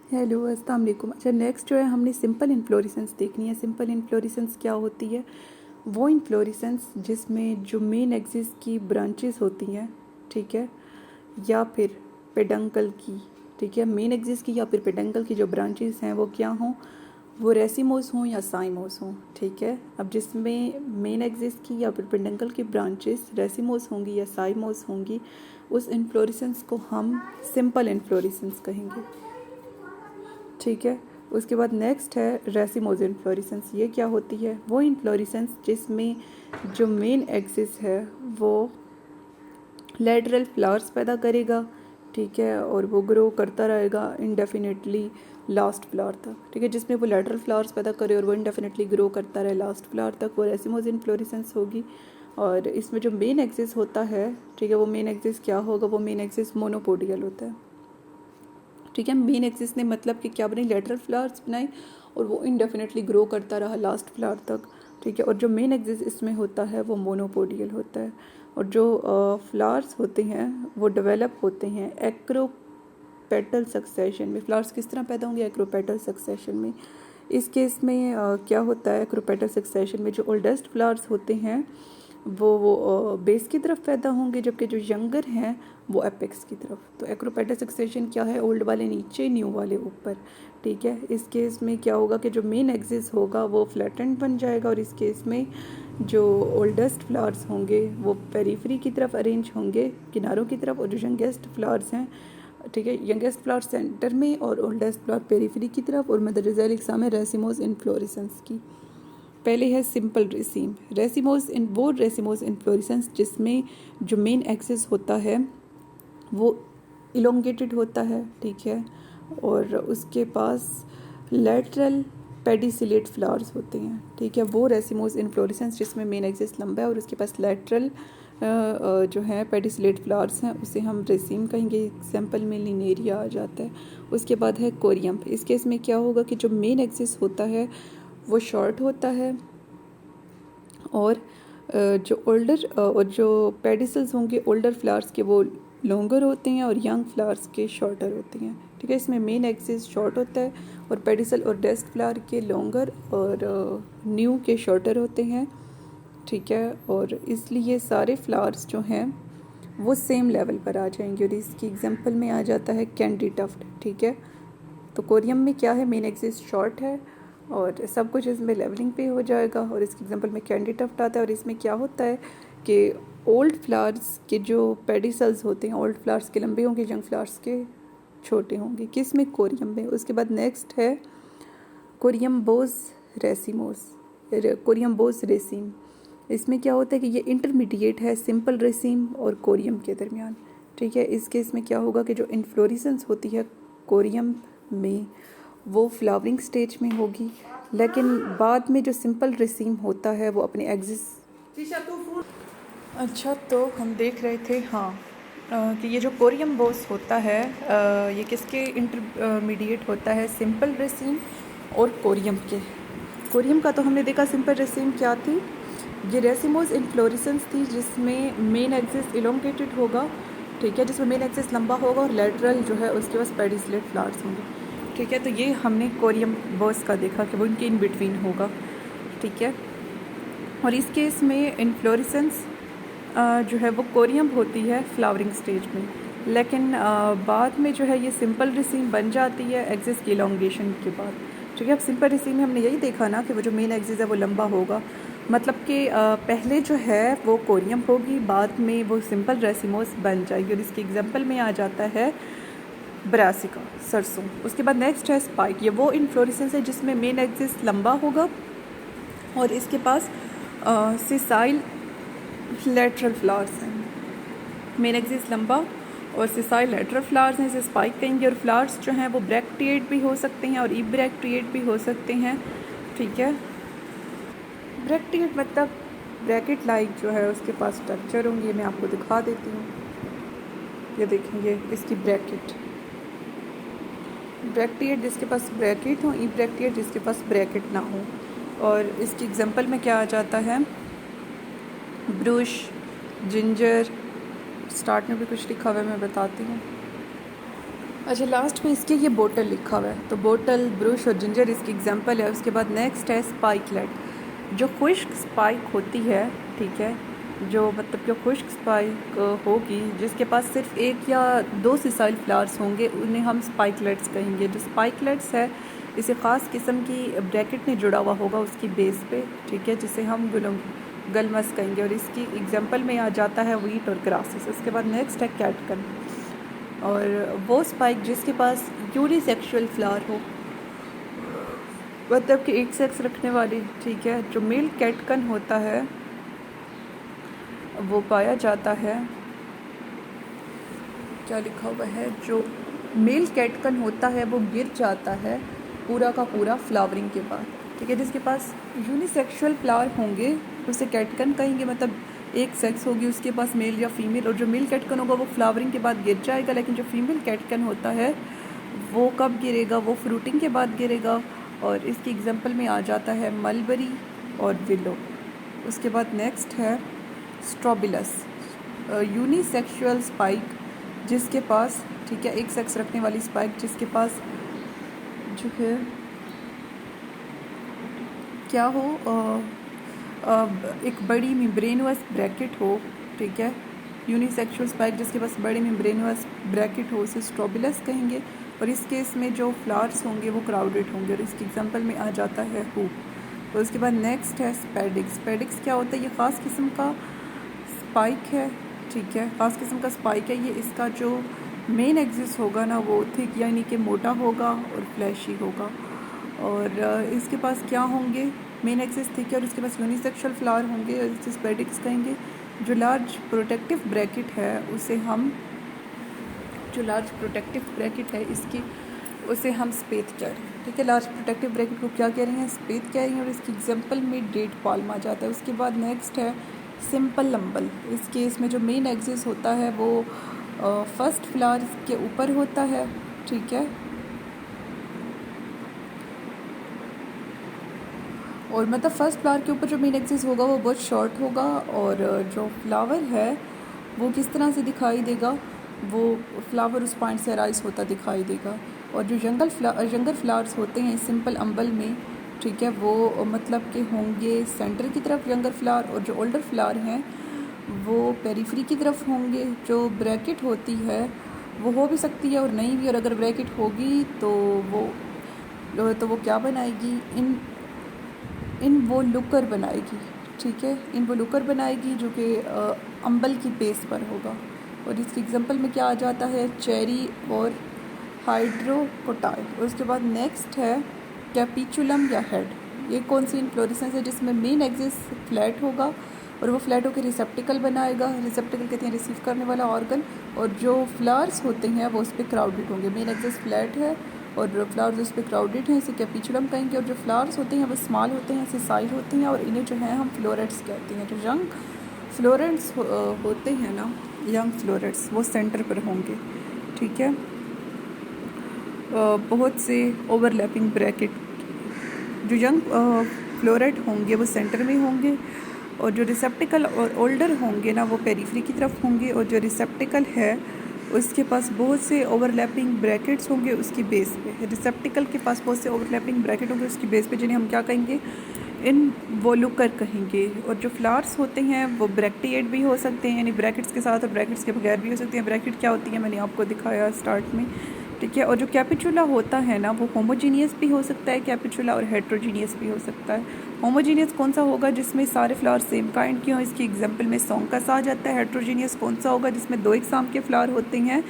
Hello अस्सलाम वालेकुम। अच्छा, नेक्स्ट जो है हमने सिंपल इन्फ्लोरेसेंस देखनी है। सिंपल इन्फ्लोरेसेंस क्या होती है? वो इन्फ्लोरेसेंस जिसमें जो मेन एक्सिस की ब्रांचेस होती हैं, ठीक है, या फिर पेडंकल की, ठीक है, मेन एक्सिस की या फिर पेडंकल की जो ब्रांचेस हैं वो क्या हों, वो रेसिमोस हों या साइमोस हों, ठीक है। अब जिसमें मेन एक्सिस की या फिर पेडंकल की ब्रांचेस रेसिमोस होंगी या साइमोस होंगी, उस इन्फ्लोरेसेंस को हम सिंपल इन्फ्लोरेसेंस कहेंगे, ठीक है। उसके बाद नेक्स्ट है रेसिमोस इन्फ्लोरेसेंस। ये क्या होती है? वो इन्फ्लोरेसेंस जिसमें जो मेन एक्सिस है वो लेटरल फ्लावर्स पैदा करेगा, ठीक है, और वो ग्रो करता रहेगा इंडेफिनेटली लास्ट फ्लावर तक, ठीक है। जिसमें वो लेटरल फ्लावर्स पैदा करे और वो इंडेफिनेटली ग्रो करता रहे लास्ट फ्लावर तक, वो रेसिमोस इन्फ्लोरेसेंस होगी। और इसमें जो मेन एक्सिस होता है, ठीक है, वो मेन एक्सिस क्या होगा? वो मेन एक्सिस मोनोपोडियल होता है, ठीक है। मेन एक्सिस ने मतलब कि क्या बनाई? लेटरल फ्लावर्स बनाए और वो इंडेफिनेटली ग्रो करता रहा लास्ट फ्लावर तक, ठीक है। और जो मेन एक्सिस इसमें होता है वो मोनोपोडियल होता है। और जो फ्लावर्स होते हैं वो डेवलप होते हैं एक्रोपेटल सक्सेशन में। फ्लावर्स किस तरह पैदा होंगे? एक्रोपेटल सक्सेशन में। इस केस में क्या होता है? एक्रोपेटल सक्सेशन में जो ओल्डेस्ट फ्लावर्स होते हैं वो बेस की तरफ पैदा होंगे, जबकि जो यंगर हैं वो एपेक्स की तरफ। तो एक्रोपेटल सक्सेशन क्या है? ओल्ड वाले नीचे, न्यू वाले ऊपर, ठीक है। इस केस में क्या होगा कि जो मेन एक्सिस होगा वो फ्लैटेंड बन जाएगा, और इस केस में जो ओल्डेस्ट फ्लावर्स होंगे वो पेरीफेरी की तरफ अरेंज होंगे, किनारों की तरफ, और जो यंगेस्ट फ्लावर्स हैं, ठीक है, यंगेस्ट फ्लावर सेंटर में और ओल्डेस्ट फ्लावर पेरीफेरी की तरफ। और मदरजा एग्जाम है रेसिमोस इन्फ्लोरेसेंस की। पहले है सिंपल रेसिम। रेसिमोस इन वो रेसिमोस इन्फ्लोरेसेंस जिसमें जो मेन एक्सिस होता है वो इलोंगेटेड होता है, ठीक है, और उसके पास लेटरल पेडिसिलेट फ्लावर्स होते हैं, ठीक है। वो रेसिमोस इन्फ्लोरेसेंस जिसमें मेन एक्सिस लंबा है और उसके पास लेटरल जो है पेडिसिलेट फ्लावर्स हैं, उसे हम रेसिम कहेंगे। एग्जाम्पल में लिनेरिया आ जाता है। उसके बाद है कोरियम। इस केस में क्या होगा कि जो मेन एक्सिस होता है वो शॉर्ट होता है, और जो ओल्डर और जो पेडिसल्स होंगे ओल्डर फ्लावर्स के वो लॉन्गर होते हैं और यंग फ्लावर्स के शॉर्टर होते हैं, ठीक है। इसमें मेन एक्सिस शॉर्ट होता है और पेडिसल और डेस्ट फ्लावर के लॉन्गर और न्यू के शॉर्टर होते हैं, ठीक है। और इसलिए सारे फ्लावर्स जो हैं वो सेम लेवल पर आ जाएंगे। और इसकी एग्जांपल में आ जाता है कैंडी टफ्ट, ठीक है। तो कोरियम में क्या है? मेन एक्सिस शॉर्ट है और सब कुछ इसमें लेवलिंग पे हो जाएगा। और इसके एग्जांपल में कैंडी टफ्ट आता है। और इसमें क्या होता है कि ओल्ड फ्लावर्स के जो पेडिसल्स होते हैं, ओल्ड फ्लावर्स के लंबे होंगे, यंग फ्लावर्स के छोटे होंगे। किस में? कोरियम में। उसके बाद नेक्स्ट है कोरियम्बोस रेसिमोस, कोरियम्बोस रेसिम। इसमें क्या होता है कि ये इंटरमीडिएट है सिंपल रेसिम और कोरियम के दरमियान, ठीक है। इस केस में क्या होगा कि जो इन्फ्लोरेसेंस होती है कोरियम में वो फ्लावरिंग स्टेज में होगी, लेकिन बाद में जो सिंपल रेसिम होता है वो अपने एक्सिस। अच्छा, तो हम देख रहे थे हाँ कि ये जो कोरियम बोस होता है ये किसके इंटरमीडिएट होता है? सिंपल रेसिम और कोरियम के। कोरियम का तो हमने देखा। सिंपल रेसिम क्या थी? ये रेसिमोस इन्फ्लोरेसेंस थी जिसमें मेन एक्सिस इलोंगेटेड होगा, ठीक है, जिसमें मेन एक्सिस लंबा होगा और लेटरल जो है उसके पास पेडिसलेट फ्लावर्स होंगे, ठीक है। तो ये हमने कोरियम बोस का देखा कि वो इनके इन बिटवीन होगा, ठीक है। और इस केस में इन्फ्लोरेसेंस जो है वो कोरियम होती है फ्लावरिंग स्टेज में, लेकिन बाद में जो है ये सिंपल रेसिम बन जाती है एक्सिस की इलोंगेशन के बाद, ठीक है। अब सिंपल रेसिम में हमने यही देखा ना कि वो जो मेन एक्सिस है वो लंबा होगा, मतलब कि पहले जो है वो कोरियम होगी, बाद में वो सिंपल रेसिमोस बन जाएगी। और इसके एग्जांपल में आ जाता है ब्रासिका, सरसों। उसके बाद नेक्स्ट है स्पाइक। ये वो इन्फ्लोरेसेंस है जिसमें मेन एक्सिस लंबा होगा और इसके पास सिसाइल लेटरल फ्लावर्स हैं। मेन एक्सिस लंबा और सिसाइल लेटरल फ्लावर्स हैं, इसे स्पाइक कहेंगे। और फ्लावर्स जो हैं वो ब्रैक्टिएट भी हो सकते हैं और इब्रैक्टिएट भी हो सकते हैं, ठीक है। ब्रैक्टिएट मतलब ब्रैकेट लाइक जो है उसके पास स्ट्रक्चर होंगे। मैं आपको दिखा देती हूँ, ये देखेंगे इसकी ब्रैकेट। ब्रैक्टिएट जिसके पास ब्रैकेट हो, इब्रैक्टिएट जिसके पास ब्रैकेट ना हो। और इसकी एग्जांपल में क्या आ जाता है? ब्रुश, जिंजर, स्टार्ट में भी कुछ लिखा हुआ है, मैं बताती हूँ। अच्छा, लास्ट में इसके ये बोटल लिखा हुआ है, तो बोटल, ब्रुश और जिंजर इसकी एग्जांपल है। उसके बाद नेक्स्ट है स्पाइकलेट, जो खुश्क स्पाइक होती है, ठीक है, जो मतलब जो खुश्क स्पाइक होगी, जिसके पास सिर्फ एक या दो सिसाइल फ्लावर्स होंगे, उन्हें हम स्पाइकलेट्स कहेंगे। जो स्पाइकलेट्स है, इसे ख़ास किस्म की ब्रैकेट में जुड़ा हुआ होगा उसकी बेस पे, ठीक है, जिसे हम गलमस कहेंगे, और इसकी एग्जांपल में आ जाता है वीट और ग्रासेस। उसके बाद नेक्स्ट है कैटकन, और वो स्पाइक जिसके पास यूनिसेक्सुअल फ्लावर हो, मतलब कि एक सेक्स रखने वाली, ठीक है। जो मेल कैटकन होता है वो पाया जाता है, क्या लिखा हुआ है, जो मेल कैटकन होता है वो गिर जाता है पूरा का पूरा फ्लावरिंग के बाद, ठीक है। जिसके पास यूनिसेक्सुअल फ्लावर होंगे उसे कैटकन कहेंगे, मतलब एक सेक्स होगी उसके पास मेल या फीमेल, और जो मेल कैटकन होगा वो फ्लावरिंग के बाद गिर जाएगा। लेकिन जो फीमेल कैटकन होता है वो कब गिरेगा, वो फ्रूटिंग के बाद गिरेगा, और इसकी एग्जांपल में आ जाता है मलबरी और विलो। उसके बाद नेक्स्ट है स्ट्रॉबिलस, यूनिसेक्सुअल स्पाइक जिसके पास, ठीक है, एक सेक्स रखने वाली स्पाइक जिसके पास जो है क्या हो, एक बड़ी मेम्ब्रेनस ब्रैकेट हो, ठीक है। यूनिसेक्सुअल स्पाइक जिसके पास बड़ी मेम्ब्रेनस ब्रैकेट हो, उसे स्ट्रॉबिलस कहेंगे। और इस केस में जो फ्लावर्स होंगे वो क्राउडेड होंगे, और इसकी एग्जांपल में आ जाता है हूप। तो उसके बाद नेक्स्ट है स्पेडिक्स। स्पेडिक्स क्या होता है, ये ख़ास किस्म का स्पाइक है, ठीक है, ख़ास किस्म का स्पाइक है। ये इसका जो मेन एक्सिस होगा ना वो थिक यानी कि मोटा होगा और फ्लैशी होगा, और इसके पास क्या होंगे, मेन एक्सिस थिक है और इसके पास यूनिसेक्सुअल फ्लावर होंगे, और इसे स्पेडिक्स कहेंगे। जो लार्ज प्रोटेक्टिव ब्रैकेट है उसे हम, जो लार्ज प्रोटेक्टिव ब्रैकेट है इसकी, उसे हम स्पेथ कह रहे हैं, ठीक है। लार्ज प्रोटेक्टिव ब्रैकेट को क्या कह रही हैं, स्पेथ कह रही हैं, और इसकी एग्जांपल में डेट पाल्म आ जाता है। उसके बाद नेक्स्ट है सिंपल लंबल। इस केस में जो मेन एक्सिस होता है वो फर्स्ट फ्लावर के ऊपर होता है, ठीक है, और मतलब फर्स्ट फ्लावर के ऊपर जो मेन एक्सिस होगा वो बहुत शॉर्ट होगा, और जो फ्लावर है वो किस तरह से दिखाई देगा, वो फ्लावर उस पॉइंट से राइज होता दिखाई देगा। और जो यंगर फ्लावर्स होते हैं सिंपल अम्बल में, ठीक है, वो मतलब कि होंगे सेंटर की तरफ यंगर फ्लावर, और जो ओल्डर फ्लावर हैं वो पेरीफ्री की तरफ होंगे। जो ब्रैकेट होती है वो हो भी सकती है और नहीं भी, और अगर ब्रैकेट होगी तो वो क्या बनाएगी, इन वो लुकर बनाएगी, ठीक है, इन वो लुकर बनाएगी जो कि अम्बल की बेस पर होगा। और इसकी एग्जांपल में क्या आ जाता है, चेरी और हाइड्रोकोटाइल। उसके बाद नेक्स्ट है कैपिचुलम या हेड। ये कौन सी इन्फ्लोरेसेंस है जिसमें मेन एक्सिस फ्लैट होगा, और वो फ्लैट होकर रिसेप्टिकल बनाएगा। रिसेप्टिकल कहते हैं रिसीव करने वाला ऑर्गन, और जो फ्लावर्स होते हैं वो उस पर क्राउडेड होंगे। मेन एक्सिस फ्लैट है और फ्लावर्स उस पर क्राउडेड हैं, इसे कैपिचुलम कहेंगे। और जो फ्लावर्स होते हैं वो स्मॉल होते हैं, सिसाइल होते हैं, और इन्हें जो है हम फ्लोरेट्स कहते हैं। जो यंग फ्लोरेट्स होते हैं ना, यंग फ्लोरेट्स, वो सेंटर पर होंगे, ठीक है। बहुत से ओवरलैपिंग ब्रैकेट, जो यंग फ्लोरेट होंगे वो सेंटर में होंगे, और जो रिसेप्टिकल और ओल्डर होंगे ना वो पेरीफ्री की तरफ होंगे, और जो रिसेप्टिकल है उसके पास बहुत से ओवरलैपिंग ब्रैकेट्स होंगे उसकी बेस पे। रिसेप्टिकल के पास बहुत से ओवरलैपिंग ब्रैकेट होंगे उसकी बेस पे, जिन्हें हम क्या कहेंगे, इन वोलुकर कहेंगे। और जो फ्लावर्स होते हैं वो ब्रैक्टिएट भी हो सकते हैं, यानी ब्रैकेट्स के साथ और ब्रैकेट्स के बगैर भी हो सकते हैं। ब्रैकेट क्या होती है मैंने आपको दिखाया स्टार्ट में, ठीक है। और जो कैपिचुला होता है ना वो होमोजीनियस भी हो सकता है कैपिचुला, और हेट्रोजीनियस भी हो सकता है। होमोजीनियस कौन सा होगा, जिसमें सारे फ्लावर सेम काइंड के हों, इसकी एग्जांपल में सॉन्कस आ जाता है। हेट्रोजीनियस कौन सा होगा, जिसमें दो इकसाम के फ्लावर होते हैं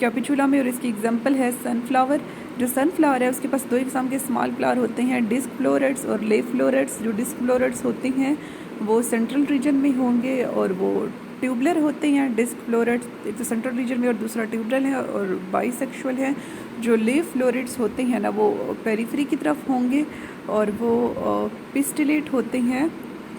कैपिचुला में, और इसकी एग्जांपल है सनफ्लावर। जो सनफ्लावर है उसके पास दो इकसाम के स्मॉल फ्लावर होते हैं, डिस्क फ्लोरेट्स और ले फ्लोरेट्स। जो डिस्क फ्लोरेट्स होते हैं वो सेंट्रल रीजन में होंगे, और वो ट्यूबलर होते हैं। डिस्क फ्लोरेट्स एक तो सेंट्रल रीजन में और दूसरा ट्यूबलर है और बाइसेक्सुअल है। जो लीफ फ्लोरेट्स होते हैं ना वो पेरीफ्री की तरफ होंगे, और वो पिस्टिलेट होते हैं,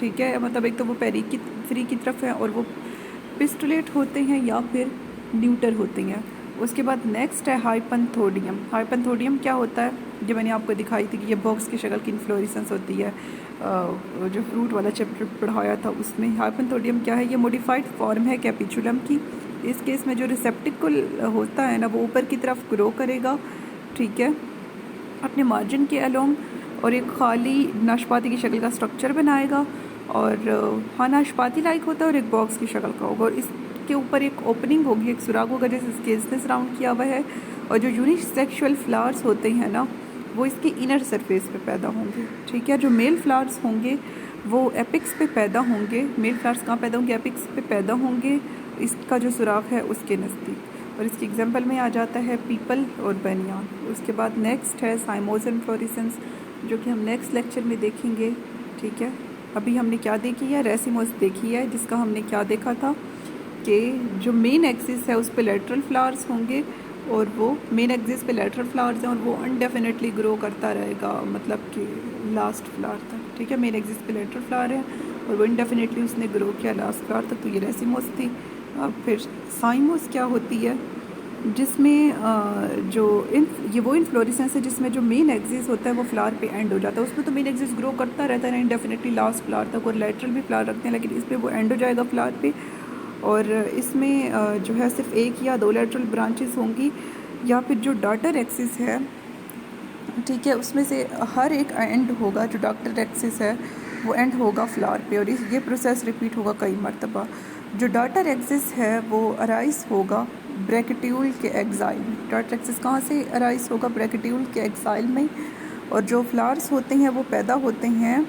ठीक है, मतलब एक तो वो पेरीफ्री की तरफ है और वो पिस्टिलेट होते हैं या फिर न्यूटर होते हैं। उसके बाद नेक्स्ट है हाइपनथोडियम। हाइपनथोडियम क्या होता है, जो मैंने आपको दिखाई थी कि ये बॉक्स की शक्ल की इन्फ्लोरेसेंस होती है, जो फ्रूट वाला चैप्टर पढ़ाया था उसमें। हाइपनथोडियम क्या है, ये मॉडिफाइड फॉर्म है कैपिचुलम की, इस केस में जो रिसेप्टिकल होता है ना वो ऊपर की तरफ ग्रो करेगा, ठीक है, अपने मार्जिन के अलोंग, और एक खाली नाशपाती की शक्ल का स्ट्रक्चर बनाएगा। और हाँ, नाशपाती लाइक होता है और एक बॉक्स की शक्ल का होगा, और इसके ऊपर एक ओपनिंग होगी, एक सुराख होगा जैसे स्केल से सराउंड किया हुआ है। और जो यूनिसेक्सुअल फ्लावर्स होते हैं ना वो इसके इनर सरफेस पे पैदा होंगे, ठीक है। जो मेल फ्लावर्स होंगे वो एपिक्स पे पैदा होंगे। मेल फ्लावर्स कहाँ पैदा होंगे? एपिक्स पे पैदा होंगे, इसका जो सुराख है उसके नज़दीक। और इसकी एग्जांपल में आ जाता है पीपल और बनियान। उसके बाद नेक्स्ट है साइमोस इन्फ्लोरेसेंस, जो कि हम नेक्स्ट लेक्चर में देखेंगे, ठीक है। अभी हमने क्या देखी है? रेसिमोस देखी है, जिसका हमने क्या देखा था कि जो मेन एक्सिस है उस पर लेटरल फ्लावर्स होंगे, और वो मेन एक्सिस पे लेटरल फ्लावर्स हैं और वो अनडेफिनेटली ग्रो करता रहेगा, मतलब कि लास्ट फ्लावर तक, ठीक है। मेन एक्सिस पे लेटरल फ्लावर है और वो इनडेफिनेटली उसने ग्रो किया लास्ट फ्लावर तक, तो ये रेसिमोस थी। अब फिर साइमोस क्या होती है, जिसमें ये वो इन्फ्लोरेसेंस है जिसमें जो मेन एक्सिस होता है वो फ्लावर पे एंड हो जाता है। उसमें तो मेन एक्सिस ग्रो करता रहता है इनडेफिनेटली लास्ट फ्लावर तक, और लेटरल भी फ्लावर रखते हैं, लेकिन इसमें वो एंड हो जाएगा फ्लावर पे। और इसमें जो है सिर्फ एक या दो लेटरल ब्रांचेस होंगी, या फिर जो डॉटर एक्सिस है, ठीक है, उसमें से हर एक एंड होगा, जो डॉटर एक्सिस है वो एंड होगा फ्लावर पे, और ये प्रोसेस रिपीट होगा कई मरतबा। जो डॉटर एक्सिस है वो अराइज होगा ब्रैकेट्यूल के एक्साइल में। डॉटर एक्सिस कहाँ से अराइज होगा? ब्रैकेट्यूल के एक्साइल में। और जो फ्लावर्स होते हैं वो पैदा होते हैं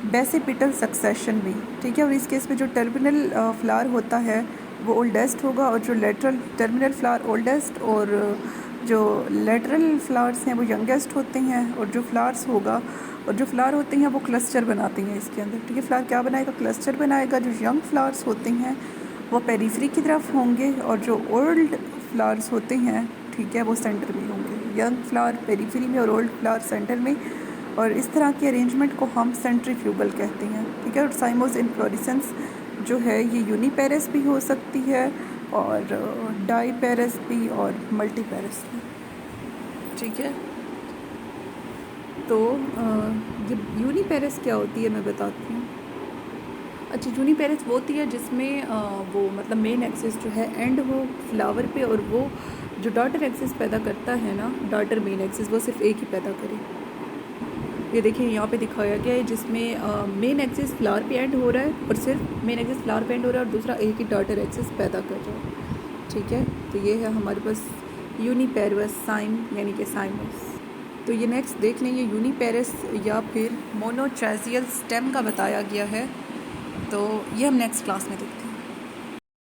बेसिपिटल सक्सेशन में, ठीक है। और इस केस में जो टर्मिनल फ्लावर होता है वो ओल्डेस्ट होगा, और जो लेटरल टर्मिनल फ्लावर ओल्डेस्ट, और जो लेटरल फ्लावर्स हैं वो यंगेस्ट होते हैं। और जो फ्लावर्स होगा, और जो फ्लावर होते हैं वो क्लस्टर बनाते हैं इसके अंदर, ठीक है। फ्लावर क्या बनाएगा? क्लस्टर बनाएगा। जो यंग फ्लावर्स होते हैं वो पेरीफ्री की तरफ होंगे, और जो ओल्ड फ्लावर्स होते हैं, ठीक है, वो सेंटर में होंगे। यंग फ्लावर पेरीफ्री में और ओल्ड फ्लावर सेंटर में। और इस तरह के अरेंजमेंट को हम सेंट्रीफ्यूगल कहते हैं, ठीक है। और साइमोस इन्फ्लोरेसेंस जो है ये यूनिपेरस भी हो सकती है, और डाईपेरस भी, और मल्टीपेरस भी, ठीक है। तो ये यूनिपेरस क्या होती है मैं बताती हूँ। अच्छा, यूनिपेरस वो होती है जिसमें वो मतलब मेन एक्सिस जो है एंड हो फ्लावर पे, और वो जो डॉटर एक्सिस पैदा करता है ना, डॉटर मेन एक्सिस, वो सिर्फ एक ही पैदा करे। ये देखिए यहाँ पे दिखाया गया है, जिसमें मेन एक्सिस फ्लावर पे एंड हो रहा है, और सिर्फ मेन एक्सिस फ्लावर पे एंड हो रहा है, और दूसरा एक ही डॉटर एक्सिस पैदा कर रहा है, ठीक है। तो ये है हमारे पास यूनिपेरस साइम, यानी कि साइमस। तो ये नेक्स्ट देख लें, ये यूनिपेरस या फिर मोनोट्रेजियल स्टेम का बताया गया है, तो ये हम नेक्स्ट क्लास में देखेंगे।